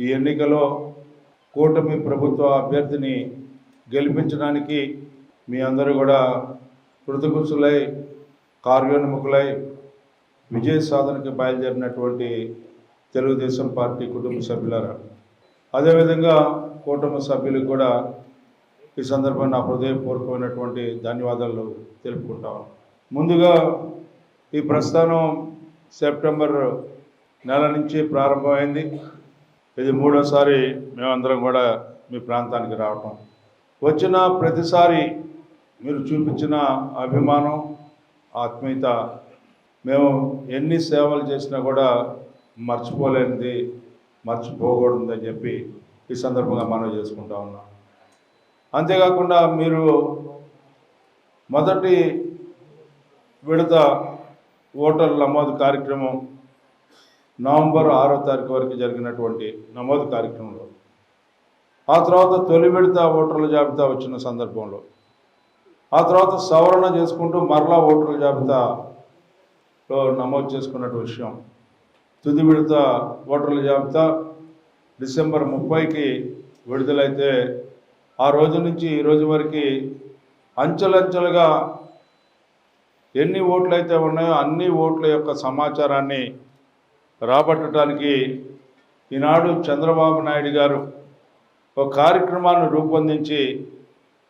ఈ ఎన్నికలో కూటమి ప్రభుత్వ అభ్యర్థిని గెలిపించడానికి మీ అందరూ కూడా కృతకృషులై కార్యోన్ముఖులై విజయ సాధనకి బయలుదేరినటువంటి తెలుగుదేశం పార్టీ కుటుంబ సభ్యులారా, అదేవిధంగా కూటమి సభ్యులకు కూడా ఈ సందర్భంగా నా హృదయపూర్వకమైనటువంటి ధన్యవాదాలు తెలుపుకుంటాను. ముందుగా ఈ ప్రస్థానం సెప్టెంబర్ నెల నుంచి ప్రారంభమైంది. ఇది మూడోసారి మేమందరం కూడా మీ ప్రాంతానికి రావటం. వచ్చిన ప్రతిసారి మీరు చూపించిన అభిమానం, ఆత్మీయత మేము ఎన్ని సేవలు చేసినా కూడా మర్చిపోలేనిది, మర్చిపోకూడదని చెప్పి ఈ సందర్భంగా మనవి చేసుకుంటా ఉన్నాం. అంతేకాకుండా మీరు మొదటి విడత ఓటర్ల నమోదు కార్యక్రమం నవంబర్ 6వ తారీఖు వరకు జరిగినటువంటి నమోదు కార్యక్రమంలో, ఆ తర్వాత తొలి విడత ఓటర్ల జాబితా వచ్చిన సందర్భంలో, ఆ తర్వాత సవరణ చేసుకుంటూ మరలా ఓటర్ల జాబితాలో నమోదు చేసుకున్నటువంటి విషయం, తుది విడత ఓటర్ల జాబితా డిసెంబర్ 30కి విడుదలైతే ఆ రోజు నుంచి ఈ రోజు వరకు అంచెలంచెలుగా ఎన్ని ఓట్లు అయితే ఉన్నాయో అన్ని ఓట్ల యొక్క సమాచారాన్ని రాబట్టడానికి ఈనాడు చంద్రబాబు నాయుడు గారు ఒక కార్యక్రమాన్ని రూపొందించి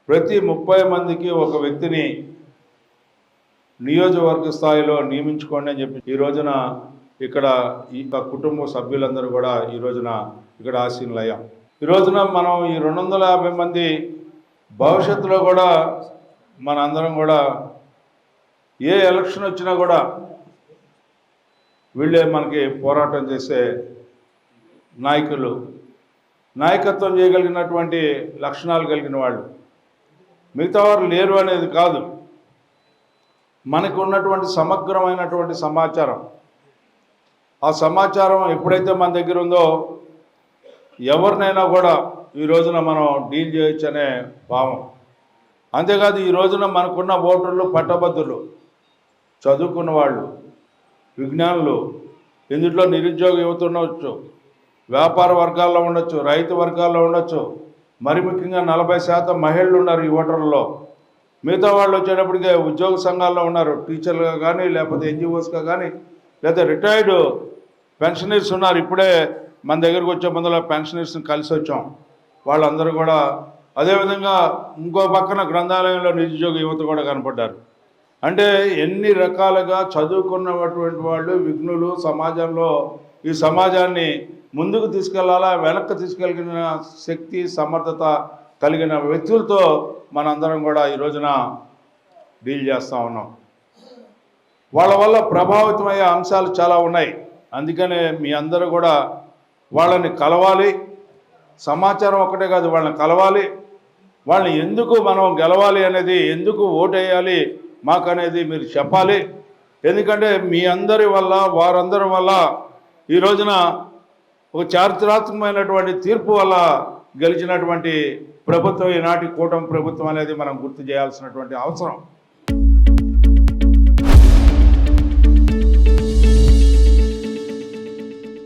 ప్రతి 30 మందికి ఒక వ్యక్తిని నియోజకవర్గ స్థాయిలో నియమించుకోండి అని చెప్పి ఈ రోజున ఇక్కడ ఈ కుటుంబ సభ్యులందరూ కూడా ఈ రోజున ఇక్కడ ఆసీనులయ్యాం. ఈ రోజున మనం ఈ 250 మంది భవిష్యత్తులో కూడా మనందరం కూడా ఏ ఎలక్షన్ వచ్చినా కూడా వీళ్ళే మనకి పోరాటం చేసే నాయకులు, నాయకత్వం చేయగలిగినటువంటి లక్షణాలు కలిగిన వాళ్ళు. మిగతా వారు లేరు అనేది కాదు, మనకు ఉన్నటువంటి సమగ్రమైనటువంటి సమాచారం, ఆ సమాచారం ఎప్పుడైతే మన దగ్గర ఉందో ఎవరినైనా కూడా ఈ రోజున మనం డీల్ చేయొచ్చు అనే భావం. అంతేకాదు ఈ రోజున మనకున్న ఓటర్లు పట్టభద్రులు, చదువుకున్న వాళ్ళు, విజ్ఞానులు, ఇందులో నిరుద్యోగ యువత ఉండవచ్చు, వ్యాపార వర్గాల్లో ఉండొచ్చు, రైతు వర్గాల్లో ఉండొచ్చు, మరి ముఖ్యంగా 40% మహిళలు ఉన్నారు ఈ ఓటర్లలో. మిగతా వాళ్ళు వచ్చేటప్పటికే ఉద్యోగ సంఘాల్లో ఉన్నారు, టీచర్లుగా కానీ లేకపోతే ఎన్జిఓస్గా కానీ, లేదా రిటైర్డ్ పెన్షనర్స్ ఉన్నారు. ఇప్పుడే మన దగ్గరకు వచ్చే ముందులో పెన్షనర్స్ని కలిసి వచ్చాం, వాళ్ళందరూ కూడా. అదేవిధంగా ఇంకో పక్కన గ్రంథాలయంలో నిరుద్యోగ యువత కూడా కనపడ్డారు. అంటే ఎన్ని రకాలుగా చదువుకున్నటువంటి వాళ్ళు, విఘ్నులు సమాజంలో ఈ సమాజాన్ని ముందుకు తీసుకెళ్లాలా, వెనక్కి తీసుకెళ్ళిన శక్తి సమర్థత కలిగిన వ్యక్తులతో మనందరం కూడా ఈ రోజున డీల్ చేస్తూ ఉన్నాం. వాళ్ళ వల్ల ప్రభావితమయ్యే అంశాలు చాలా ఉన్నాయి. అందుకనే మీ అందరూ కూడా వాళ్ళని కలవాలి. సమాచారం ఒకటే కాదు, వాళ్ళని కలవాలి. వాళ్ళని ఎందుకు మనం గెలవాలి అనేది, ఎందుకు ఓటు వేయాలి మాకు అనేది మీరు చెప్పాలి. ఎందుకంటే మీ అందరి వల్ల, వారందరి వల్ల ఈ రోజున ఒక చారిత్రాత్మకమైనటువంటి తీర్పు వల్ల గెలిచినటువంటి ప్రభుత్వం ఈనాటి కూటమి ప్రభుత్వం అనేది మనం గుర్తు చేయాల్సినటువంటి అవసరం.